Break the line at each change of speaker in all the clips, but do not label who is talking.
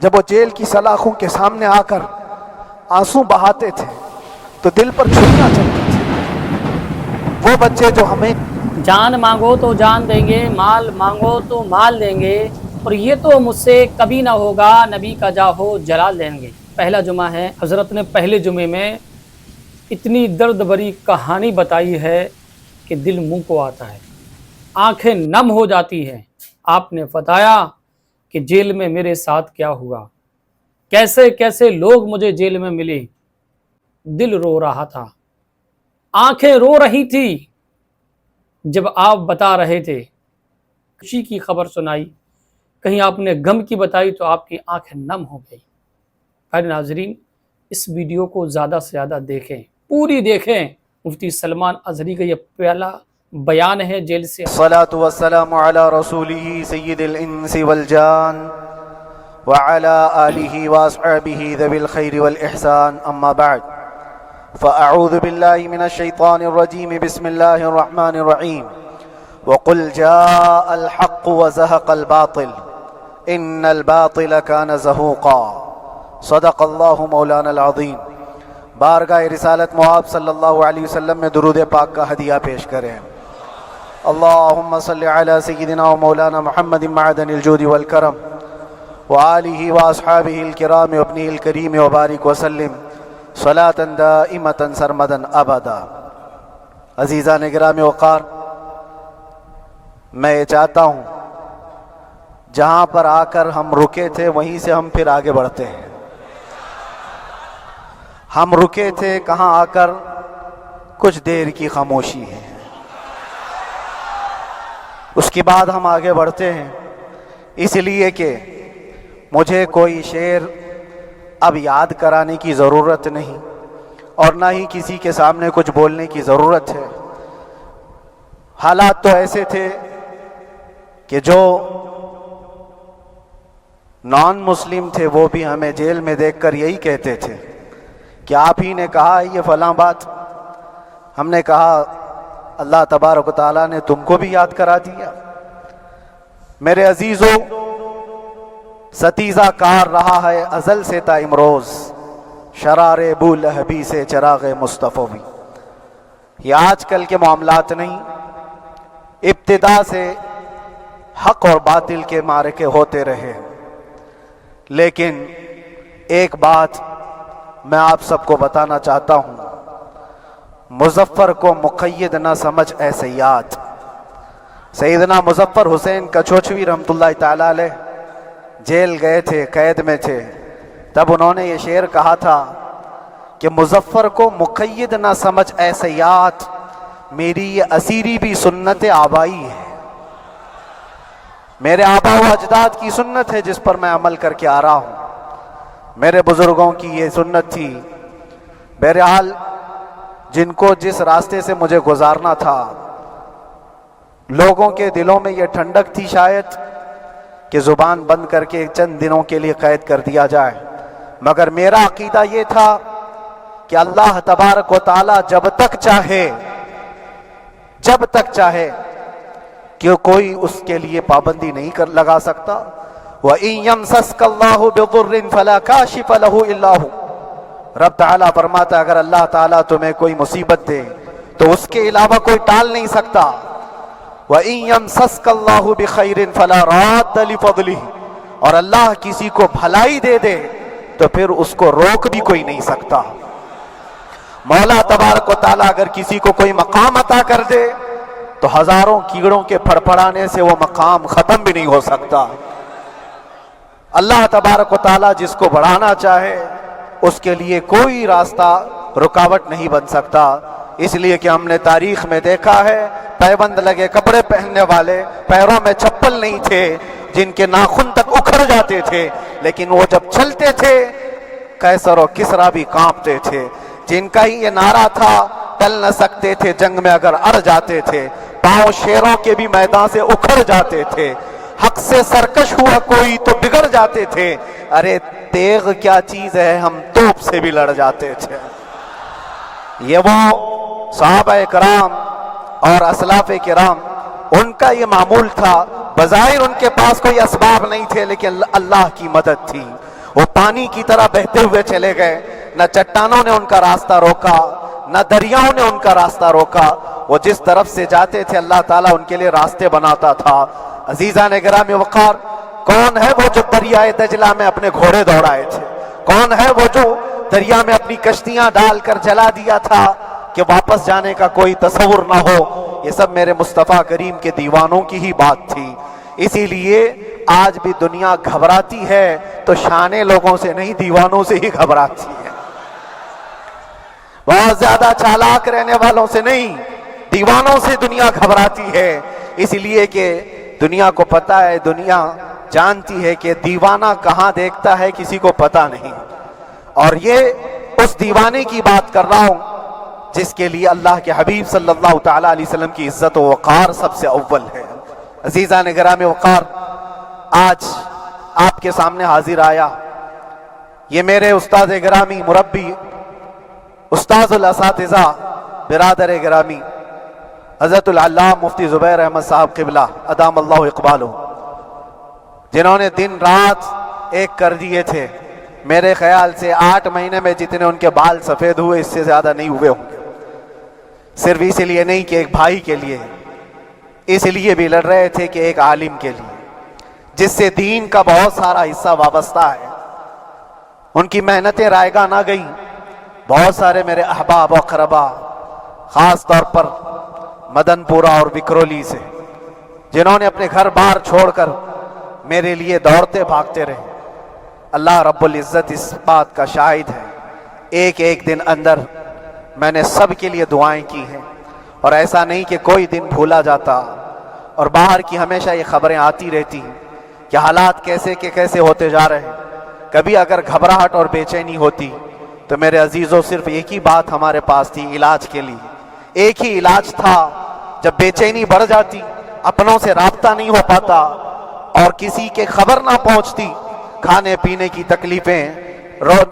جب وہ جیل کی سلاخوں کے سامنے آ کر آنسو بہاتے تھے تو دل پر چھریاں چلتی تھی۔ وہ بچے جو ہمیں
جان مانگو تو جان دیں گے، مال مانگو تو مال دیں گے، اور یہ تو مجھ سے کبھی نہ ہوگا، نبی کا جاہو جلال دیں گے۔ پہلا جمعہ ہے، حضرت نے پہلے جمعے میں اتنی درد بری کہانی بتائی ہے کہ دل منہ کو آتا ہے، آنکھیں نم ہو جاتی ہیں۔ آپ نے بتایا کہ جیل میں میرے ساتھ کیا ہوا، کیسے کیسے لوگ مجھے جیل میں ملے، دل رو رہا تھا، آنکھیں رو رہی تھی جب آپ بتا رہے تھے۔ خوشی کی خبر سنائی، کہیں آپ نے غم کی بتائی تو آپ کی آنکھیں نم ہو گئی۔ پیارے ناظرین، اس ویڈیو کو زیادہ سے زیادہ دیکھیں، پوری دیکھیں۔ مفتی سلمان اظہری کا یہ پہلا بیان ہے جیل سے۔
الصلاة والسلام على رسوله سید الانس والجان وعلى آلہ واصحابہ ذوی الخیر والإحسان، اما بعد فأعوذ باللہ من الشیطان الرجیم، بسم اللہ الرحمن الرحیم۔ وقل جاء الحق وزهق الباطل ان الباطل كان زهوقا، صدق اللہ مولانا العظیم۔ بارگاہ رسالت مآب صلی اللہ علیہ وسلم میں درود پاک کا ہدیہ پیش کریں۔ اللہم صلی علی سیدنا و مولانا محمد معدن الجود والکرم وآلہ واصحابہ الکرام وابنہ الکریم وبارک وسلم صلاة دائمة سرمدا ابدا۔ عزیزان گرامی وقار، میں یہ چاہتا ہوں جہاں پر آ کر ہم رکے تھے وہیں سے ہم پھر آگے بڑھتے ہیں۔ ہم رکے تھے کہاں آ کر؟ کچھ دیر کی خاموشی ہے، اس کے بعد ہم آگے بڑھتے ہیں، اس لیے کہ مجھے کوئی شعر اب یاد کرانے کی ضرورت نہیں اور نہ ہی کسی کے سامنے کچھ بولنے کی ضرورت ہے۔ حالات تو ایسے تھے کہ جو نان مسلم تھے وہ بھی ہمیں جیل میں دیکھ کر یہی کہتے تھے کہ آپ ہی نے کہا یہ فلاں بات۔ ہم نے کہا اللہ تبارک و تعالیٰ نے تم کو بھی یاد کرا دیا۔ میرے عزیزو، ستیزہ کار رہا ہے ازل سے تا امروز، شرار ابو لہبی سے چراغ مصطفی بھی۔ یہ آج کل کے معاملات نہیں، ابتدا سے حق اور باطل کے معرکے ہوتے رہے۔ لیکن ایک بات میں آپ سب کو بتانا چاہتا ہوں، مظفر کو مقید نہ سمجھ اے سیاد۔ سیدنا مظفر حسین کچھوچھوی رحمۃ اللہ تعالیٰ علیہ جیل گئے تھے، قید میں تھے، تب انہوں نے یہ شعر کہا تھا کہ مظفر کو مقید نہ سمجھ اے سیاد، میری یہ اسیری بھی سنت آبائی ہے، میرے آبا و اجداد کی سنت ہے جس پر میں عمل کر کے آ رہا ہوں، میرے بزرگوں کی یہ سنت تھی۔ بہرحال جن کو جس راستے سے مجھے گزارنا تھا، لوگوں کے دلوں میں یہ ٹھنڈک تھی شاید کہ زبان بند کر کے چند دنوں کے لیے قید کر دیا جائے، مگر میرا عقیدہ یہ تھا کہ اللہ تبارک و تعالی جب تک چاہے کہ کوئی اس کے لیے پابندی نہیں لگا سکتا۔ وَإِن يَمْسَسْكَ اللَّهُ بِضُرٍّ فَلَا كَاشِفَ لَهُ إِلَّا هُوَ، رب تعالیٰ فرماتا ہے اگر اللہ تعالیٰ تمہیں کوئی مصیبت دے تو اس کے علاوہ کوئی ٹال نہیں سکتا۔ وَإِن يَمْسَسْكَ اللَّهُ بِخَيْرٍ فَلَا رَادَّ لِفَضْلِهِ، اور اللہ کسی کو بھلائی دے دے تو پھر اس کو روک بھی کوئی نہیں سکتا۔ مولا تبارک و تعالیٰ اگر کسی کو کوئی مقام عطا کر دے تو ہزاروں کیڑوں کے پھڑپڑانے سے وہ مقام ختم بھی نہیں ہو سکتا۔ اللہ تبارک و تعالیٰ جس کو بڑھانا چاہے اس کے لیے کوئی راستہ رکاوٹ نہیں بن سکتا۔ اس لیے کہ ہم نے تاریخ میں دیکھا ہے پیبند لگے کپڑے پہننے والے، پیروں میں چپل نہیں تھے، جن کے ناخن تک اکھڑ جاتے تھے، لیکن وہ جب چلتے تھے قیصر و کسریٰ بھی کانپتے تھے، جن کا ہی یہ نعرہ تھا ٹل نہ سکتے تھے جنگ میں اگر اڑ جاتے تھے، پاؤں شیروں کے بھی میدان سے اکھڑ جاتے تھے، حق سے سرکش ہوا کوئی تو بگڑ جاتے تھے، ارے تیغ کیا چیز ہے ہم توپ سے بھی لڑ جاتے تھے۔ یہ وہ صحابہ کرام اور اسلاف کرام، ان کا یہ معمول تھا، بظاہر ان کے پاس کوئی اسباب نہیں تھے، لیکن اللہ کی مدد تھی، وہ پانی کی طرح بہتے ہوئے چلے گئے، نہ چٹانوں نے ان کا راستہ روکا، نہ دریاؤں نے ان کا راستہ روکا، وہ جس طرف سے جاتے تھے اللہ تعالیٰ ان کے لیے راستے بناتا تھا۔ عزیزان گرامی وقار، کون ہے وہ جو دریائے دجلہ میں اپنے گھوڑے دوڑائے تھے؟ کون ہے وہ جو دریا میں اپنی کشتیاں ڈال کر جلا دیا تھا کہ واپس جانے کا کوئی تصور نہ ہو؟ یہ سب میرے مصطفیٰ کریم کے دیوانوں کی ہی بات تھی۔ اسی لیے آج بھی دنیا گھبراتی ہے تو شانے لوگوں سے نہیں، دیوانوں سے ہی گھبراتی ہے، بہت زیادہ چالاک رہنے والوں سے نہیں، دیوانوں سے دنیا گھبراتی ہے۔ اس لیے کہ دنیا کو پتا ہے، دنیا جانتی ہے کہ دیوانہ کہاں دیکھتا ہے کسی کو پتا نہیں، اور یہ اس دیوانے کی بات کر رہا ہوں جس کے لیے اللہ کے حبیب صلی اللہ تعالیٰ علیہ وسلم کی عزت و وقار سب سے اول ہے۔ عزیزان گرامی وقار، آج آپ کے سامنے حاضر آیا، یہ میرے استاد گرامی، مربی، استاذ الاساتذہ، برادر گرامی حضرت العلامہ مفتی زبیر احمد صاحب قبلہ ادام اللہ اقبالہ، جنہوں نے دن رات ایک کر دیے تھے۔ میرے خیال سے 8 مہینے میں جتنے ان کے بال سفید ہوئے اس سے زیادہ نہیں ہوئے ہوں گے، صرف اس لیے نہیں کہ ایک بھائی کے لیے، اس لیے بھی لڑ رہے تھے کہ ایک عالم کے لیے جس سے دین کا بہت سارا حصہ وابستہ ہے۔ ان کی محنتیں رائگاں نہ گئیں۔ بہت سارے میرے احباب و اقربا، خاص طور پر مدن پورہ اور وکرولی سے، جنہوں نے اپنے گھر بار چھوڑ کر میرے لیے دوڑتے بھاگتے رہے، اللہ رب العزت اس بات کا شاہد ہے، ایک ایک دن اندر میں نے سب کے لیے دعائیں کی ہیں، اور ایسا نہیں کہ کوئی دن بھولا جاتا، اور باہر کی ہمیشہ یہ خبریں آتی رہتی ہیں کہ حالات کیسے کے کیسے ہوتے جا رہے ہیں۔ کبھی اگر گھبراہٹ اور بے چینی ہوتی تو میرے عزیزوں صرف ایک ہی بات ہمارے پاس تھی علاج کے لیے، ایک ہی علاج تھا۔ جب بے چینی بڑھ جاتی، اپنوں سے رابطہ نہیں ہو پاتا اور کسی کے خبر نہ پہنچتی، کھانے پینے کی تکلیفیں،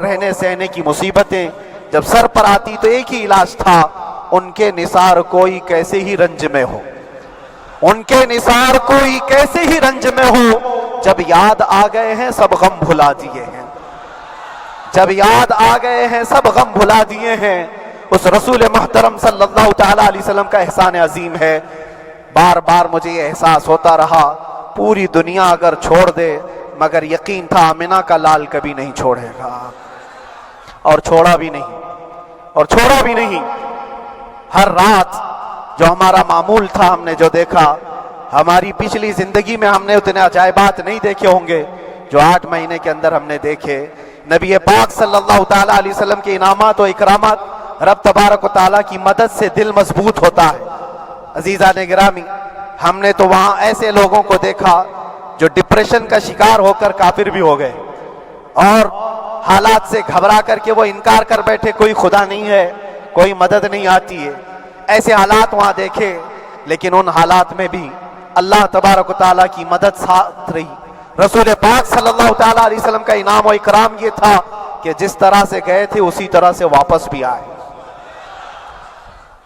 رہنے سہنے کی مصیبتیں جب سر پر آتی تو ایک ہی علاج تھا، ان کے نثار کوئی کیسے ہی رنج میں ہو، ان کے نثار کوئی کیسے ہی رنج میں ہو، جب یاد آ گئے ہیں سب غم بھلا دیے ہیں، جب یاد آ گئے ہیں سب غم بھلا دیے ہیں۔ اس رسول محترم صلی اللہ تعالیٰ علیہ وسلم کا احسان عظیم ہے۔ بار بار مجھے یہ احساس ہوتا رہا، پوری دنیا اگر چھوڑ دے مگر یقین تھا آمنہ کا لال کبھی نہیں چھوڑے گا، اور چھوڑا بھی نہیں، اور چھوڑا بھی نہیں۔ ہر رات جو ہمارا معمول تھا ہم نے جو دیکھا، ہماری پچھلی زندگی میں ہم نے اتنے عجائبات نہیں دیکھے ہوں گے جو 8 مہینے کے اندر ہم نے دیکھے۔ نبی پاک صلی اللہ تعالیٰ علیہ وسلم کے انعامات و اکرامات، رب تبارک و تعالیٰ کی مدد سے دل مضبوط ہوتا ہے۔ عزیزان گرامی، ہم نے تو وہاں ایسے لوگوں کو دیکھا جو ڈپریشن کا شکار ہو کر کافر بھی ہو گئے، اور حالات سے گھبرا کر کے وہ انکار کر بیٹھے کوئی خدا نہیں ہے، کوئی مدد نہیں آتی ہے۔ ایسے حالات وہاں دیکھے، لیکن ان حالات میں بھی اللہ تبارک و تعالیٰ کی مدد ساتھ رہی۔ رسول پاک صلی اللہ تعالیٰ علیہ وسلم کا انعام و اکرام یہ تھا کہ جس طرح سے گئے تھے اسی طرح سے واپس بھی آئے،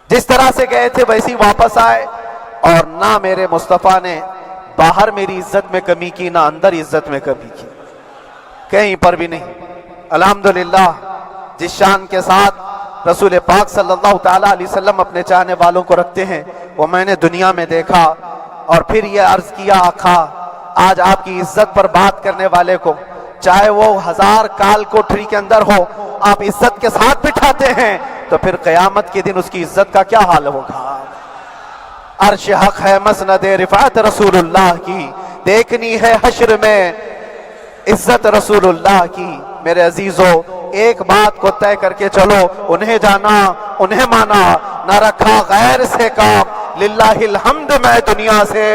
جس طرح سے گئے تھے ویسی واپس آئے، اور نہ میرے مصطفیٰ نے باہر میری عزت میں کمی کی، نہ اندر عزت میں کمی کی، کہیں پر بھی نہیں۔ الحمدللہ، جس شان کے ساتھ رسول پاک صلی اللہ تعالیٰ علیہ وسلم اپنے چاہنے والوں کو رکھتے ہیں وہ میں نے دنیا میں دیکھا، اور پھر یہ عرض کیا آقا آج آپ کی عزت پر بات کرنے والے کو چاہے وہ 1000 کال کوٹھری کے اندر ہو، آپ عزت کے ساتھ بٹھاتے ہیں تو پھر قیامت کے دن اس کی عزت کا کیا حال ہوگا؟ عرش حق ہے مسند رفعت رسول اللہ کی، دیکھنی ہے حشر میں عزت رسول اللہ کی۔ میرے عزیزو، ایک بات کو طے کر کے چلو، انہیں جانا انہیں مانا، نہ رکھا غیر سے کام، للہ الحمد میں دنیا سے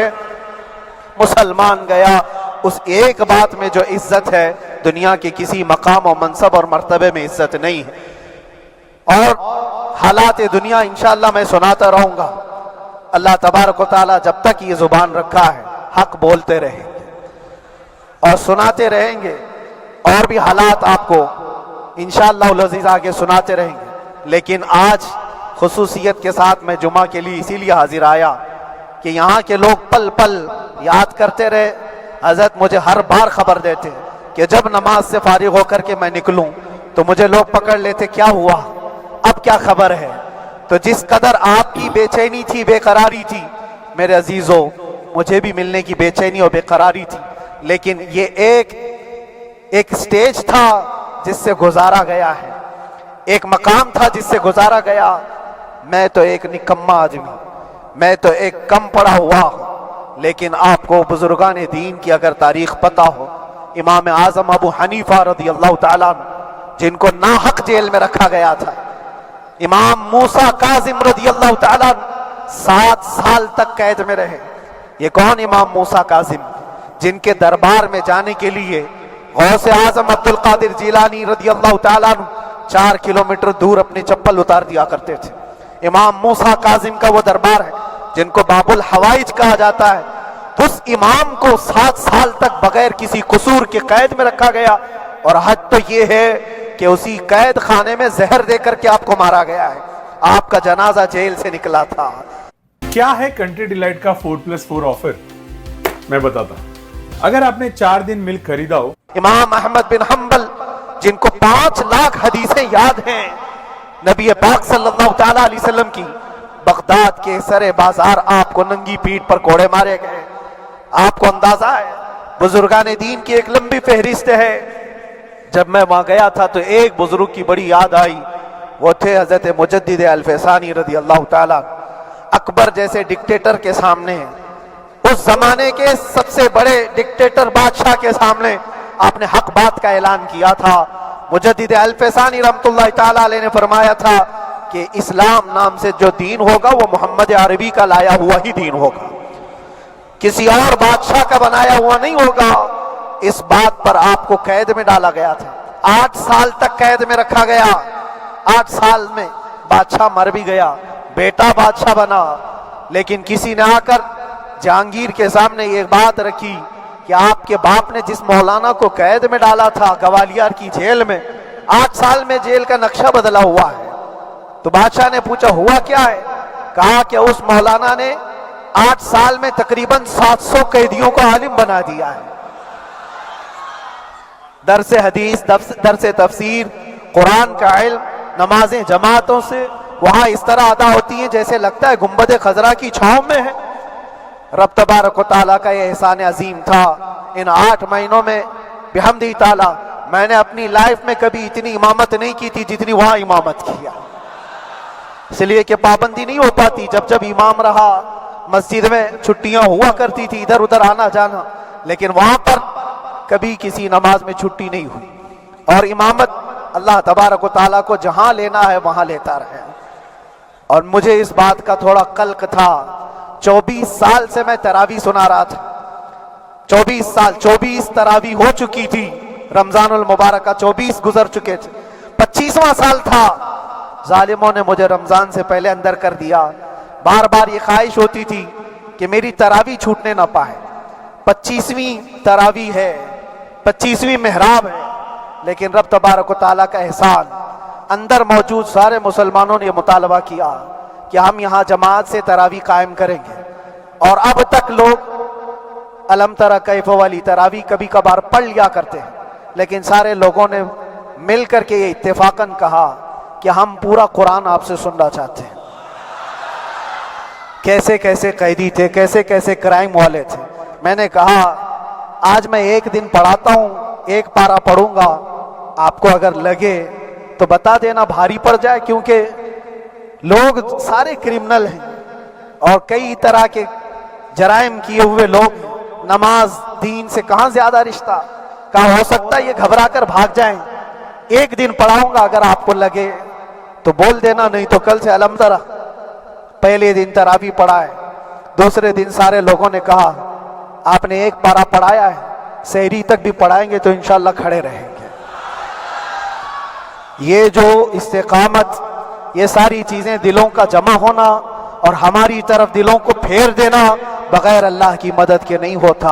مسلمان گیا۔ اس ایک بات میں جو عزت ہے، دنیا کے کسی مقام و منصب اور مرتبے میں عزت نہیں ہے۔ اور حالات دنیا انشاءاللہ میں سناتا رہوں گا، اللہ تبارک و تعالیٰ جب تک یہ زبان رکھا ہے حق بولتے رہیں گے اور سناتے رہیں گے، اور بھی حالات آپ کو انشاءاللہ العزیز آگے سناتے رہیں گے۔ لیکن آج خصوصیت کے ساتھ میں جمعہ کے لیے اسی لیے حاضر آیا کہ یہاں کے لوگ پل پل یاد کرتے رہے. حضرت مجھے ہر بار خبر دیتے کہ جب نماز سے فارغ ہو کر کے میں نکلوں تو مجھے لوگ پکڑ لیتے, کیا ہوا, اب کیا خبر ہے. تو جس قدر آپ کی بے چینی تھی, بے قراری تھی, میرے عزیزو مجھے بھی ملنے کی بے چینی اور بے قراری تھی, لیکن یہ ایک سٹیج تھا جس سے گزارا گیا ہے, ایک مقام تھا جس سے گزارا گیا. میں تو ایک نکما آدمی, میں تو ایک کم پڑھا ہوا ہوں, لیکن آپ کو بزرگان دین کی اگر تاریخ پتہ ہو, امام اعظم ابو حنیفہ رضی اللہ تعالیٰ عنہ جن کو ناحق جیل میں رکھا گیا تھا, امام موسیٰ کاظم رضی اللہ تعالیٰ عنہ 7 سال تک قید میں رہے. یہ کون امام موسیٰ کاظم, جن کے دربار میں جانے کے لیے غوث اعظم عبد القادر جیلانی رضی اللہ تعالیٰ عنہ 4 کلومیٹر دور اپنی چپل اتار دیا کرتے تھے. امام موسیٰ کاظم کا وہ دربار ہے جن کو باب الحوائج کہا جاتا ہے. اس امام کو 7 سال تک بغیر کسی قصور کے قید میں رکھا گیا, اور حد تو یہ ہے کہ اسی قید خانے میں زہر دے کر کے آپ کو مارا گیا ہے. آپ کا جنازہ جیل سے نکلا تھا.
کیا ہے کنٹری ڈیلائٹ کا 4+4 آفر؟ میں بتاتا ہوں. اگر آپ نے 4 دن ملک خریدا ہو,
امام احمد بن حنبل جن کو 5 لاکھ حدیثیں یاد ہیں نبی پاک صلی اللہ تعالی علیہ وسلم کی, بغداد کے سرے بازار آپ کو ننگی پیٹھ پر کوڑے مارے گئے. آپ کو اندازہ ہے بزرگان دین کی ایک لمبی فہرست ہے. جب میں وہاں گیا تھا تو ایک بزرگ کی بڑی یاد آئی, وہ تھے حضرت مجدد الفسانی رضی اللہ تعالیٰ. اکبر جیسے ڈکٹیٹر کے سامنے, اس زمانے کے سب سے بڑے ڈکٹیٹر بادشاہ کے سامنے آپ نے حق بات کا اعلان کیا تھا. مجدد الفسانی رحمۃ اللہ تعالیٰ علیہ نے فرمایا تھا کہ اسلام نام سے جو دین ہوگا وہ محمد عربی کا لایا ہوا ہی دین ہوگا, کسی اور بادشاہ کا بنایا ہوا نہیں ہوگا. اس بات پر آپ کو قید میں ڈالا گیا تھا, 8 سال تک قید میں رکھا گیا. 8 سال میں بادشاہ مر بھی گیا, بیٹا بادشاہ بنا, لیکن کسی نے آ کر جہانگیر کے سامنے یہ بات رکھی کہ آپ کے باپ نے جس مولانا کو قید میں ڈالا تھا گوالیار کی جیل میں, 8 سال میں جیل کا نقشہ بدلا ہوا ہے. تو بادشاہ نے پوچھا ہوا کیا ہے؟ کہا کہ اس مولانا نے 8 سال میں تقریباً 700 قیدیوں کو عالم بنا دیا ہے. درس حدیث, درس تفسیر, قرآن کا علم, نمازیں جماعتوں سے وہاں اس طرح ادا ہوتی ہیں جیسے لگتا ہے گنبد خضرا کی چھاؤں میں ہے. رب تبارک و تعالیٰ کا یہ احسان عظیم تھا. ان 8 مہینوں میں بحمدہ تعالیٰ میں نے اپنی لائف میں کبھی اتنی امامت نہیں کی تھی جتنی وہاں امامت کیا, اس لیے کہ پابندی نہیں ہو پاتی. جب جب امام رہا مسجد میں چھٹیاں ہوا کرتی تھی, ادھر ادھر آنا جانا, لیکن وہاں پر کبھی کسی نماز میں چھٹی نہیں ہوئی. اور امامت اللہ تبارک و تعالیٰ کو جہاں لینا ہے وہاں لیتا رہے. اور مجھے اس بات کا تھوڑا قلق تھا, 24 سال سے میں تراویح سنا رہا تھا. 24 سال, 24 تراویح ہو چکی تھی, رمضان المبارکہ 24 گزر چکے تھے, 25واں سال تھا. ظالموں نے مجھے رمضان سے پہلے اندر کر دیا. بار بار یہ خواہش ہوتی تھی کہ میری تراویح چھوٹنے نہ پائے. 25ویں تراویح ہے, 25ویں محراب ہے, لیکن رب تبارک و تعالیٰ کا احسان, اندر موجود سارے مسلمانوں نے یہ مطالبہ کیا کہ ہم یہاں جماعت سے تراویح قائم کریں گے. اور اب تک لوگ الم تری کیف والی تراویح کبھی کبھار پڑھ لیا کرتے ہیں, لیکن سارے لوگوں نے مل کر کے یہ اتفاقاً کہا کہ ہم پورا قرآن آپ سے سننا چاہتے ہیں. کیسے کیسے قیدی تھے, کیسے کیسے کرائم والے تھے. میں نے کہا آج میں 1 دن پڑھاتا ہوں, 1 پارہ پڑھوں گا, آپ کو اگر لگے تو بتا دینا, بھاری پڑ جائے, کیونکہ لوگ سارے کرمنل ہیں اور کئی طرح کے جرائم کیے ہوئے لوگ ہیں. نماز دین سے کہاں زیادہ رشتہ, کہاں ہو سکتا ہے یہ گھبرا کر بھاگ جائیں. 1 دن پڑھاؤں گا, اگر آپ کو لگے تو بول دینا, نہیں تو کل سے الم تری. پہلے دن تراویح پڑھا ہے, دوسرے دن سارے لوگوں نے کہا آپ نے 1 پارہ پڑھایا ہے, سحری تک بھی پڑھائیں گے تو انشاءاللہ کھڑے رہیں گے. یہ جو استقامت, یہ ساری چیزیں دلوں کا جمع ہونا اور ہماری طرف دلوں کو پھیر دینا بغیر اللہ کی مدد کے نہیں ہوتا.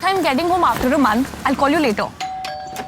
I'm getting home after a month. I'll call you later.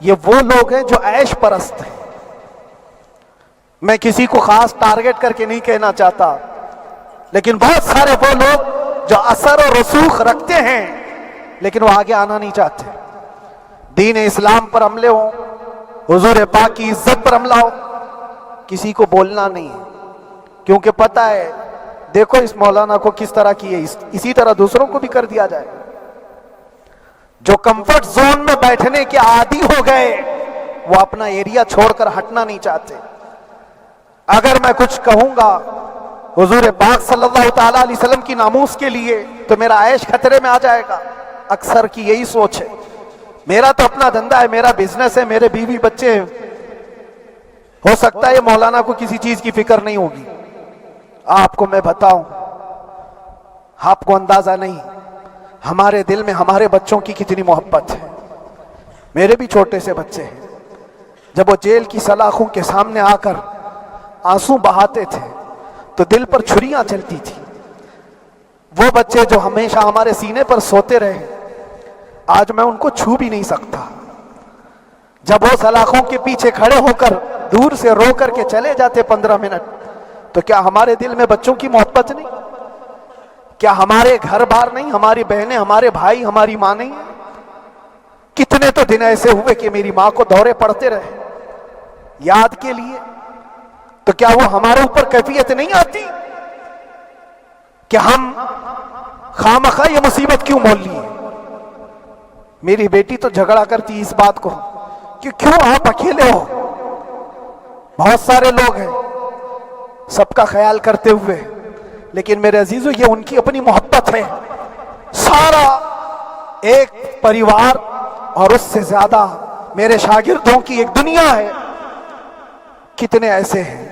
یہ وہ لوگ ہیں جو عیش پرست ہیں. میں کسی کو خاص ٹارگٹ کر کے نہیں کہنا چاہتا، لیکن بہت سارے وہ لوگ جو اثر و رسوخ رکھتے ہیں لیکن وہ آگے آنا نہیں چاہتے. دین اسلام پر حملے ہوں، حضور پاک کی عزت پر حملہ ہو، کسی کو بولنا نہیں ہے، کیونکہ پتہ ہے دیکھو اس مولانا کو کس طرح کی ہے، اسی طرح دوسروں کو بھی کر دیا جائے. جو کمفرٹ زون میں بیٹھنے کے عادی ہو گئے وہ اپنا ایریا چھوڑ کر ہٹنا نہیں چاہتے. اگر میں کچھ کہوں گا حضور پاک صلی اللہ تعالیٰ علیہ وسلم کی ناموس کے لیے تو میرا عیش خطرے میں آ جائے گا. اکثر کی یہی سوچ ہے، میرا تو اپنا دھندا ہے، میرا بزنس ہے، میرے بیوی بچے ہیں. ہو سکتا ہے یہ مولانا کو کسی چیز کی فکر نہیں ہوگی. آپ کو میں بتاؤں، آپ کو اندازہ نہیں ہمارے دل میں ہمارے بچوں کی کتنی محبت ہے. میرے بھی چھوٹے سے بچے ہیں. جب وہ جیل کی سلاخوں کے سامنے آ کر آنسو بہاتے تھے تو دل پر چھریاں چلتی تھی. وہ بچے جو ہمیشہ ہمارے سینے پر سوتے رہے، آج میں ان کو چھو بھی نہیں سکتا. جب وہ سلاخوں کے پیچھے کھڑے ہو کر دور سے رو کر کے چلے جاتے 15 منٹ، تو کیا ہمارے دل میں بچوں کی محبت نہیں؟ کیا ہمارے گھر بار نہیں، ہماری بہنیں، ہمارے بھائی، ہماری ماں نہیں؟ کتنے تو دن ایسے ہوئے کہ میری ماں کو دورے پڑتے رہے یاد کے لیے. تو کیا وہ ہمارے اوپر کیفیت نہیں آتی کہ ہم خامخواہ یہ مصیبت کیوں مول لی ہے؟ میری بیٹی تو جھگڑا کرتی اس بات کو کہ کیوں آپ اکیلے ہو، بہت سارے لوگ ہیں سب کا خیال کرتے ہوئے. لیکن میرے عزیزو یہ ان کی اپنی محبت ہے. سارا ایک پریوار اور اس سے زیادہ میرے شاگردوں کی ایک دنیا ہے. کتنے ایسے ہیں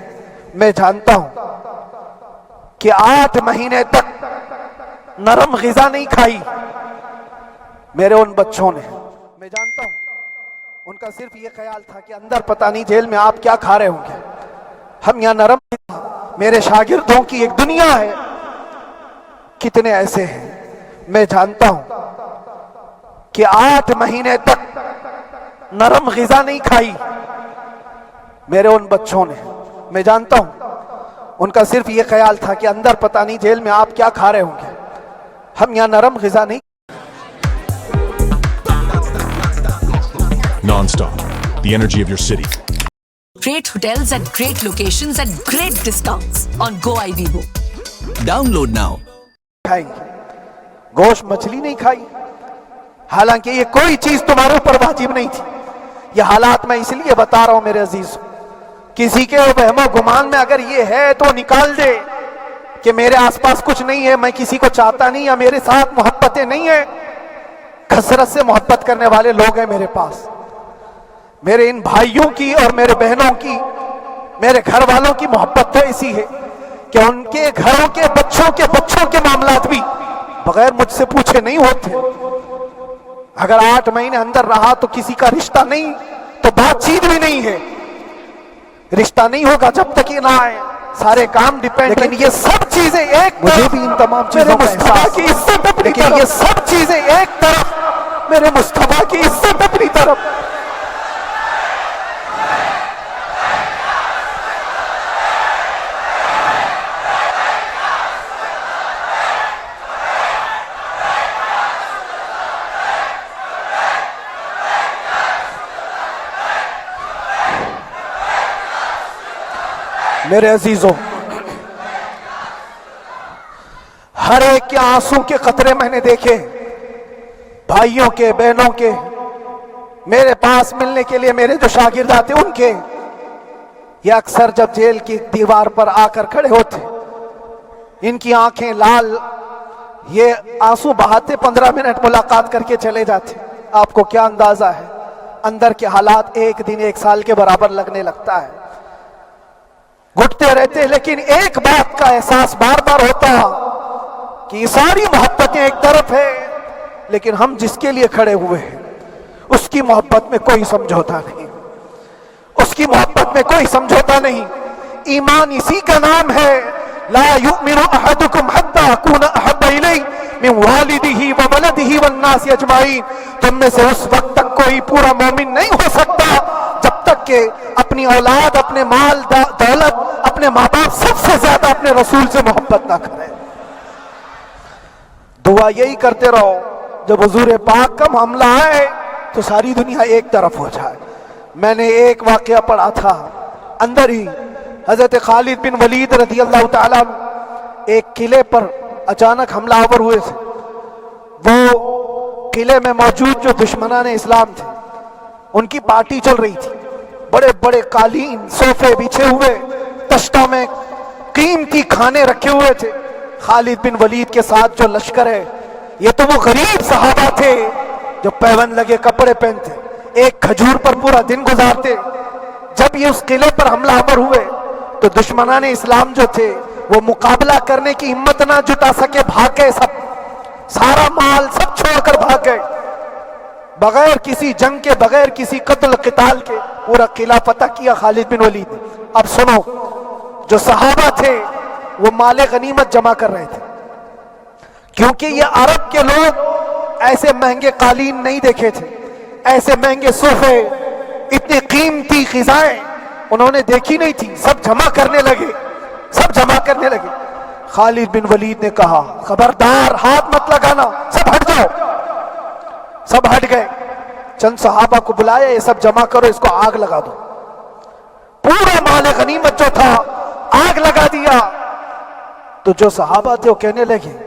میں جانتا ہوں کہ 8 مہینے تک نرم غذا نہیں کھائی میرے ان بچوں نے. میں جانتا ہوں ان کا صرف یہ خیال تھا کہ اندر پتہ نہیں جیل میں آپ کیا کھا رہے ہوں گے، ہم یہاں نرم. میرے شاگردوں کی ایک دنیا ہے. کتنے ایسے ہیں میں جانتا ہوں کہ 8 مہینے تک نرم غذا نہیں کھائی میرے ان بچوں نے. میں جانتا ہوں ان کا صرف یہ خیال تھا کہ اندر پتہ نہیں جیل میں آپ کیا کھا رہے ہوں گے، ہم یہاں نرم غذا نہیں.
Non-stop, the energy of your city.
Great hotels at great locations at great discounts on GoIBibo.
Download now.
کھائیں گے گوشت مچھلی نہیں کھائی، حالانکہ یہ کوئی چیز تمہارے اوپر واجب نہیں تھی. یہ حالات میں اس لیے بتا رہا ہوں میرے عزیز، کسی کے وہم و گمان میں اگر یہ ہے تو نکال دے کہ میرے آس پاس کچھ نہیں ہے، میں کسی کو چاہتا نہیں، یا میرے ساتھ محبتیں نہیں ہیں. کثرت سے محبت کرنے والے لوگ ہیں میرے پاس. میرے ان بھائیوں کی اور میرے بہنوں کی، میرے گھر والوں کی محبت تو ایسی ہے کہ ان کے گھروں کے بچوں کے معاملات بھی بغیر مجھ سے پوچھے نہیں ہوتے. اگر 8 مہینے اندر رہا تو کسی کا رشتہ نہیں تو بات چیت بھی نہیں ہے. رشتہ نہیں ہوگا جب تک یہ نہ آئے، سارے کام ڈیپینڈ. لیکن یہ سب چیزیں ایک، مجھے بھی ان تمام چیزوں کا احساس، لیکن یہ سب چیزیں ایک طرف، میرے مصطفیٰ کی عزت اپنی طرف. میرے عزیزوں، ہر ایک کے آنسوں کے قطرے میں نے دیکھے، بھائیوں کے، بہنوں کے، میرے پاس ملنے کے لیے میرے جو شاگرد آتے ان کے. یہ اکثر جب جیل کی دیوار پر آ کر کھڑے ہوتے، ان کی آنکھیں لال، یہ آنسو بہاتے 15 منٹ ملاقات کر کے چلے جاتے. آپ کو کیا اندازہ ہے اندر کے حالات ایک دن 1 سال کے برابر لگنے لگتا ہے. گھٹتے رہتے، لیکن ایک بات کا احساس بار بار ہوتا کہ یہ ساری محبتیں ایک طرف ہے، لیکن ہم جس کے لیے کھڑے ہوئے ہیں اس کی محبت میں کوئی سمجھوتا نہیں، اس کی محبت میں کوئی سمجھوتا نہیں. ایمان اسی کا نام ہے، لا یؤمن احدکم حتی اکون احب الیہ من والدہ وولدہ والناس اجمعین. تو تم میں سے اس وقت تک کوئی پورا مومن نہیں ہو سکتا جب تک کہ اپنی اولاد، اپنے مال دولت، اپنے ماں باپ، سب سے زیادہ اپنے رسول سے محبت نہ کرے۔ دعا یہی کرتے رہو جب حضور پاک کا معاملہ آئے تو ساری دنیا ایک طرف ہو جائے۔ میں نے ایک واقعہ پڑھا تھا اندر ہی، حضرت خالد بن ولید رضی اللہ تعالیٰ ایک قلعے پر اچانک حملہ آور ہوئے تھے۔ وہ قلعے میں موجود جو دشمنان اسلام تھے ان کی پارٹی چل رہی تھی، بڑے بڑے قالین صوفے بچھے ہوئے، تشتوں میں قیمتی کھانے رکھے ہوئے تھے۔ خالد بن ولید کے ساتھ جو لشکر ہے یہ تو وہ غریب صحابہ تھے جو پیون لگے کپڑے پہنتے، ایک کھجور پر پورا دن گزارتے۔ جب یہ اس قلعے پر حملہ آور ہوئے تو دشمنان اسلام جو تھے وہ مقابلہ کرنے کی ہمت نہ جٹا سکے، بھاگ گئے، سب سارا مال سب چھوڑ کر بھاگ گئے، بغیر کسی جنگ کے، بغیر کسی قتل قتال کے پورا قلعہ فتح کیا خالد بن ولید نے۔ اب سنو، جو صحابہ تھے وہ مال غنیمت جمع کر رہے تھے، کیونکہ یہ عرب کے لوگ ایسے مہنگے قالین نہیں دیکھے تھے، ایسے مہنگے صوفے، اتنی قیمتی غذائیں انہوں نے دیکھی نہیں تھی۔ سب جمع کرنے لگے، سب جمع کرنے لگے۔ خالد بن ولید نے کہا خبردار ہاتھ مت لگانا، سب ہٹ جاؤ۔ سب ہٹ گئے، چند صحابہ کو بلایا، یہ سب جمع کرو، اس کو آگ لگا دو۔ پورا مال غنیمت جو تھا آگ لگا دیا۔ تو جو صحابہ تھے وہ کہنے لگے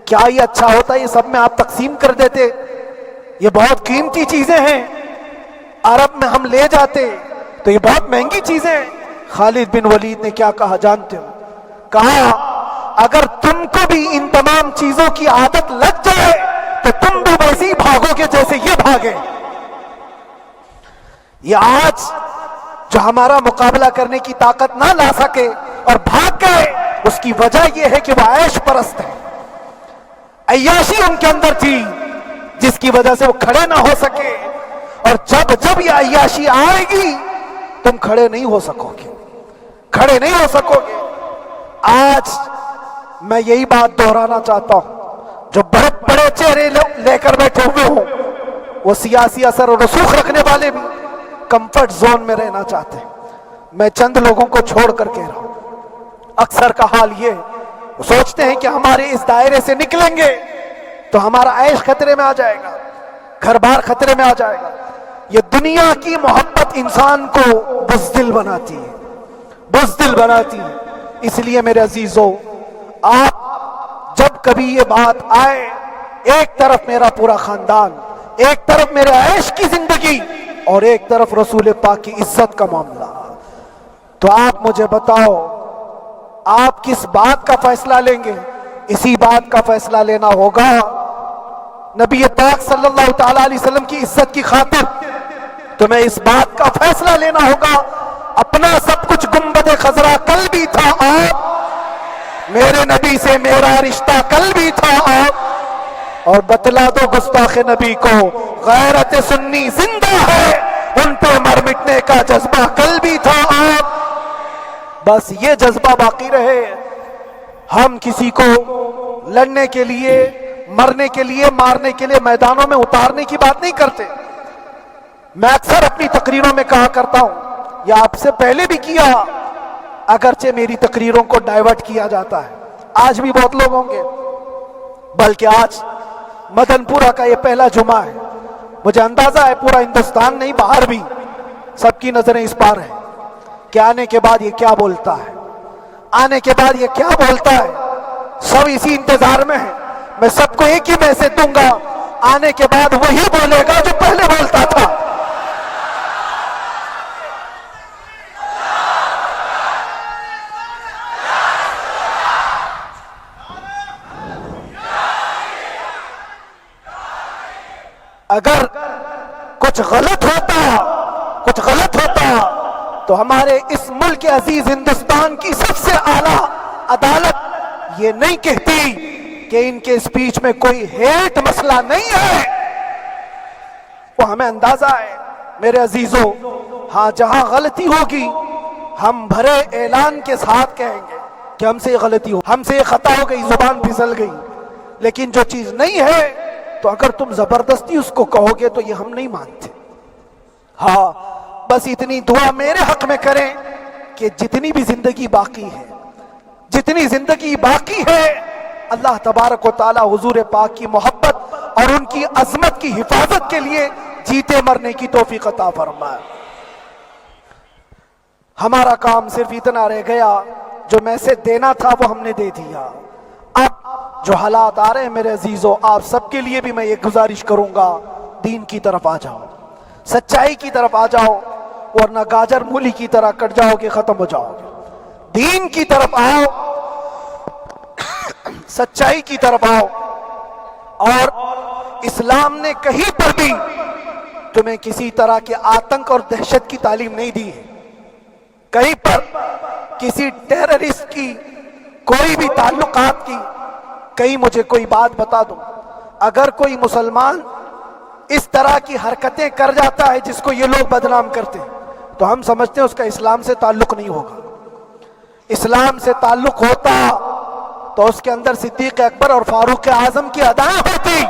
کیا یہ اچھا ہوتا، یہ سب میں آپ تقسیم کر دیتے، یہ بہت قیمتی چیزیں ہیں، عرب میں ہم لے جاتے تو یہ بہت مہنگی چیزیں ہیں۔ خالد بن ولید نے کیا کہا جانتے ہو؟ کہا اگر تم کو بھی ان تمام چیزوں کی عادت لگ جائے تو تم بھی ویسے ہی بھاگو گے جیسے یہ بھاگے۔ یہ آج جو ہمارا مقابلہ کرنے کی طاقت نہ لا سکے اور بھاگ گئے، اس کی وجہ یہ ہے کہ وہ عیش پرست ہے، عیاشی ان کے اندر تھی جس کی وجہ سے وہ کھڑے نہ ہو سکے۔ اور جب یہ عیاشی آئے گی تم کھڑے نہیں ہو سکو گے، کھڑے نہیں ہو سکو گے۔ آج میں یہی بات دہرانا چاہتا ہوں، جو بہت بڑے چہرے لے کر بیٹھے ہوئے ہوں، وہ سیاسی اثر و رسوخ رکھنے والے بھی کمفرٹ زون میں رہنا چاہتے ہیں۔ میں چند لوگوں کو چھوڑ کر کہہ رہا ہوں، اکثر کا حال یہ وہ سوچتے ہیں کہ ہمارے اس دائرے سے نکلیں گے تو ہمارا عیش خطرے میں آ جائے گا، گھر بار خطرے میں آ جائے گا۔ یہ دنیا کی محبت انسان کو بزدل بناتی ہے، بزدل بناتی ہے۔ اس لیے میرے عزیزو، آپ جب کبھی یہ بات آئے، ایک طرف میرا پورا خاندان، ایک طرف میرے عیش کی زندگی اور ایک طرف رسول پاک کی عزت کا معاملہ، تو آپ مجھے بتاؤ آپ کس بات کا فیصلہ لیں گے؟ اسی بات کا فیصلہ لینا ہوگا نبی پاک صلی اللہ تعالی علیہ وسلم کی عزت کی خاطر تمہیں اس بات کا فیصلہ لینا ہوگا۔ اپنا سب کچھ گنبد خضرا کل بھی تھا آپ، میرے نبی سے میرا رشتہ کل بھی تھا آپ، اور بتلا دو گستاخ نبی کو غیرت سنی زندہ ہے، ان پہ مر مٹنے کا جذبہ کل بھی تھا آپ۔ بس یہ جذبہ باقی رہے۔ ہم کسی کو لڑنے کے لیے، مرنے کے لیے، مارنے کے لیے میدانوں میں اتارنے کی بات نہیں کرتے۔ میں اکثر اپنی تقریروں میں کہا کرتا ہوں، یا آپ سے پہلے بھی کیا، اگرچہ میری تقریروں کو ڈائیورٹ کیا جاتا ہے، آج بھی بہت لوگ ہوں گے، بلکہ آج مدن پورہ کا یہ پہلا جمعہ ہے، مجھے اندازہ ہے پورا ہندوستان نہیں باہر بھی سب کی نظریں اس پار ہیں کہ آنے کے بعد یہ کیا بولتا ہے، آنے کے بعد یہ کیا بولتا ہے۔ سب اسی انتظار میں ہیں۔ میں سب کو ایک ہی میسج دوں گا، آنے کے بعد وہی بولے گا جو پہلے بولتا تھا۔ اگر کچھ غلط ہوتا تو ہمارے اس ملک عزیز ہندوستان کی سب سے اعلیٰ عدالت یہ نہیں کہتی کہ ان کے اسپیچ میں کوئی ہیٹ مسئلہ نہیں ہے۔ وہ ہمیں اندازہ ہے میرے عزیزوں، ہاں جہاں غلطی ہوگی ہم بھرے اعلان کے ساتھ کہیں گے کہ ہم سے یہ غلطی ہو، ہم سے یہ خطا ہو گئی، زبان پھسل گئی، لیکن جو چیز نہیں ہے تو اگر تم زبردستی اس کو کہو گے تو یہ ہم نہیں مانتے. ہاں بس اتنی دعا میرے حق میں کریں کہ جتنی بھی زندگی باقی ہے، جتنی زندگی باقی ہے، اللہ تبارک و تعالی حضور پاک کی محبت اور ان کی عظمت کی حفاظت کے لیے جیتے مرنے کی توفیق عطا فرمائے. ہمارا کام صرف اتنا رہ گیا، جو میسج دینا تھا وہ ہم نے دے دیا. اب جو حالات آ رہے ہیں میرے عزیزو، آپ سب کے لیے بھی میں یہ گزارش کروں گا، دین کی طرف آ جاؤ، سچائی کی طرف آ جاؤ، ورنہ گاجر مولی کی طرح کٹ جاؤ گے، ختم ہو جاؤ گے. دین کی طرف آؤ، سچائی کی طرف آؤ. اور اسلام نے کہیں پر بھی تمہیں کسی طرح کے آتنک اور دہشت کی تعلیم نہیں دی ہے. کہیں پر کسی ٹیررسٹ کی کوئی بھی تعلقات کی، کہیں مجھے کوئی بات بتا دو. اگر کوئی مسلمان اس طرح کی حرکتیں کر جاتا ہے جس کو یہ لوگ بدنام کرتے ہیں، تو ہم سمجھتے ہیں اس کا اسلام سے تعلق نہیں ہوگا. اسلام سے تعلق ہوتا تو اس کے اندر صدیق اکبر اور فاروق اعظم کی ادائیں ہوتی.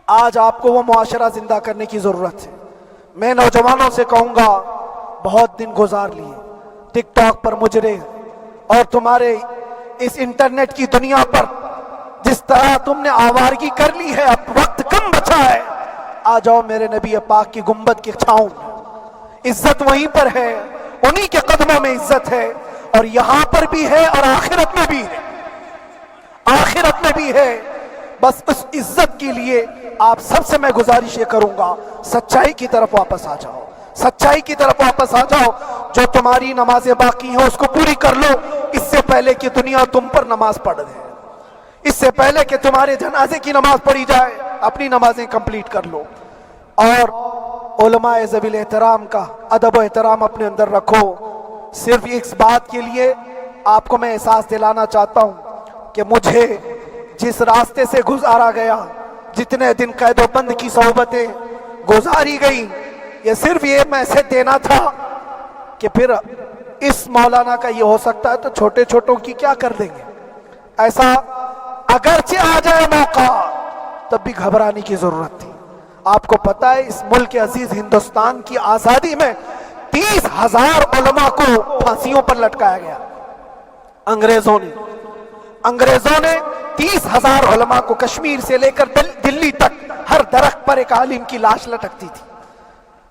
آج آپ کو وہ معاشرہ زندہ کرنے کی ضرورت ہے. میں نوجوانوں سے کہوں گا، بہت دن گزار لیے ٹک ٹاک پر مجرے، اور تمہارے اس انٹرنیٹ کی دنیا پر جس طرح تم نے آوارگی کر لی ہے، اب وقت کم بچا ہے. آ جاؤ میرے نبی پاک کی گنبد کی چھاؤں میں. عزت وہیں پر ہے، انہی کے قدموں میں عزت ہے، اور یہاں پر بھی ہے اور آخرت میں بھی ہے. آخرت میں بھی ہے. بس اس عزت کے لیے آپ سب سے میں گزارش یہ کروں گا، سچائی کی طرف واپس آ جاؤ، سچائی کی طرف واپس آ جاؤ. جو تمہاری نمازیں باقی ہیں اس کو پوری کر لو، اس سے پہلے کہ دنیا تم پر نماز پڑھ دے، اس سے پہلے کہ تمہارے جنازے کی نماز پڑھی جائے، اپنی نمازیں کمپلیٹ کر لو. اور علماء ذوی الاحترام کا ادب و احترام اپنے اندر رکھو. صرف اس بات کے لیے آپ کو میں احساس دلانا چاہتا ہوں کہ مجھے جس راستے سے گزارا گیا، جتنے دن قید و بند کی صحبتیں گزاری گئی، یہ صرف یہ میسج دینا تھا کہ پھر اس مولانا کا یہ ہو سکتا ہے تو چھوٹے چھوٹوں کی کیا کر دیں گے. ایسا اگرچہ آ جائے موقع تب بھی گھبرانے کی ضرورت تھی. آپ کو پتا ہے اس ملک عزیز ہندوستان کی آزادی میں 30,000 علماء کو پھانسیوں پر لٹکایا گیا. انگریزوں نے 30,000 علماء کو کشمیر سے لے کر دلی تک ہر درخت پر ایک عالم کی لاش لٹکتی تھی.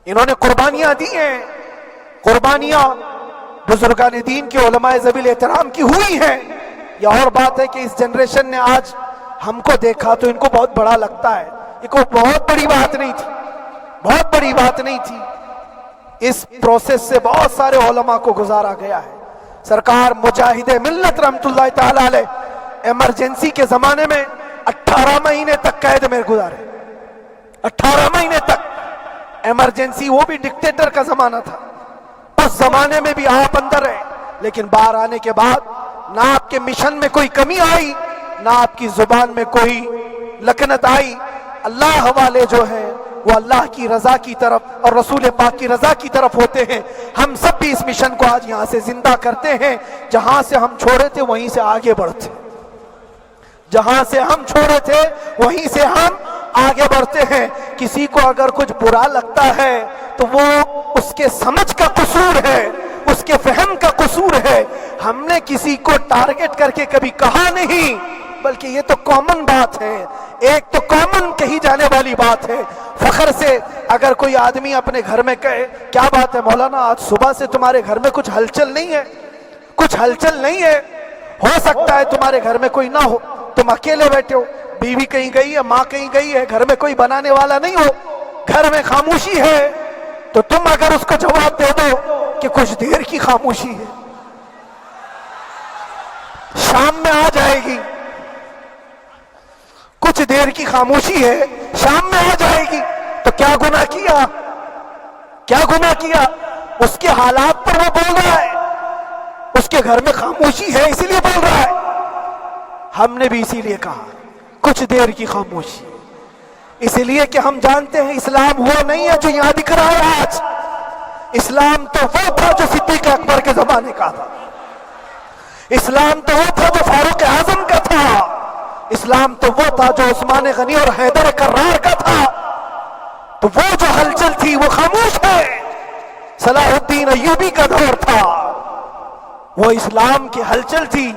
انہوں نے قربانیاں دی ہیں، قربانیاں بزرگان دین کے علماء ذوی الاحترام کی ہوئی ہیں. یہ اور بات ہے کہ اس جنریشن نے آج ہم کو دیکھا تو ان کو بہت بڑا لگتا ہے. یہ کوئی بہت بڑی بات نہیں تھی، بہت بڑی بات نہیں تھی. اس پروسیس سے بہت سارے علماء کو گزارا گیا ہے. سرکار مجاہد ملت رحمت اللہ تعالی علیہ ایمرجنسی کے زمانے میں 18 مہینے تک قید میں گزارے. 18 مہینے تک ایمرجنسی، وہ بھی ڈکٹیٹر کا زمانہ تھا. اس زمانے میں بھی آپ اندر رہے، لیکن باہر آنے کے بعد نہ آپ کے مشن میں کوئی کمی آئی، نہ آپ کی زبان میں کوئی لکنت آئی. اللہ والے جو ہیں وہ اللہ کی رضا کی طرف اور رسول پاک کی رضا کی طرف ہوتے ہیں. ہم سب بھی اس مشن کو آج یہاں سے زندہ کرتے ہیں. جہاں سے ہم چھوڑے تھے وہیں سے آگے بڑھتے، جہاں سے ہم چھوڑے تھے وہیں سے ہم آگے بڑھتے ہیں. کسی کو اگر کچھ برا لگتا ہے تو وہ اس کے سمجھ کا قصور ہے، اس کے فہم کا قصور ہے. ہم نے کسی کو ٹارگٹ کر کے کبھی کہا نہیں، بلکہ یہ تو کامن بات ہے، ایک تو کامن کہی جانے والی بات ہے. فخر سے اگر کوئی آدمی اپنے گھر میں کہے، کیا بات ہے مولانا آج صبح سے تمہارے گھر میں کچھ ہلچل نہیں ہے، کچھ ہلچل نہیں ہے. ہو سکتا ہے تمہارے گھر میں کوئی نہ ہو، تم اکیلے بیٹھے ہو، بیوی کہیں گئی ہے، ماں کہیں گئی ہے، گھر میں کوئی بنانے والا نہیں ہو، گھر میں خاموشی ہے، تو تم اگر اس کو جواب دے دو کہ کچھ دیر کی خاموشی ہے، شام میں آ جائے گی، کچھ دیر کی خاموشی ہے، شام میں آ جائے گی، تو کیا گناہ کیا؟ کیا گناہ کیا؟ اس کے حالات پر وہ بول رہا ہے، اس کے گھر میں خاموشی ہے اسی لیے بول رہا ہے. ہم نے بھی اسی لیے کہا کچھ دیر کی خاموشی، اس لیے کہ ہم جانتے ہیں اسلام وہ نہیں ہے جو یہاں دکھ رہا ہے آج. اسلام تو وہ تھا جو صدیق اکبر کے زمانے کا تھا، اسلام تو وہ تھا جو فاروق اعظم کا تھا، اسلام تو وہ تھا جو عثمان غنی اور حیدر کرار کا تھا، تو وہ جو ہلچل تھی وہ خاموش ہے۔ صلاح الدین ایوبی کا دور تھا، وہ اسلام کی ہلچل تھی،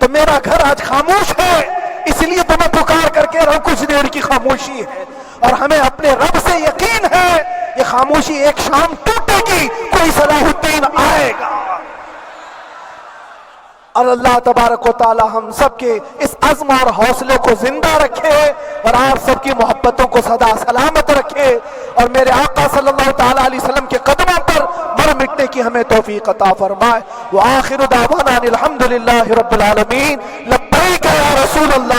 تو میرا گھر آج خاموش ہے، اس لیے تو میں پکار کر کے رہا کچھ دیر کی خاموشی ہے، اور ہمیں اپنے رب سے یقین ہے یہ خاموشی ایک شام ٹوٹے گی، کوئی صلاح الدین آئے گا۔ اور اللہ تبارک و تعالی ہم سب کے اس عزم اور حوصلے کو زندہ رکھے، اور آپ سب کی محبتوں کو سدا سلامت رکھے، اور میرے آقا صلی اللہ تعالی علیہ وسلم کے قدموں پر مر مٹنے کی ہمیں توفیق عطا فرمائے۔ وآخر دعوانا الحمدللہ رب العالمین، لبیک یا رسول اللہ۔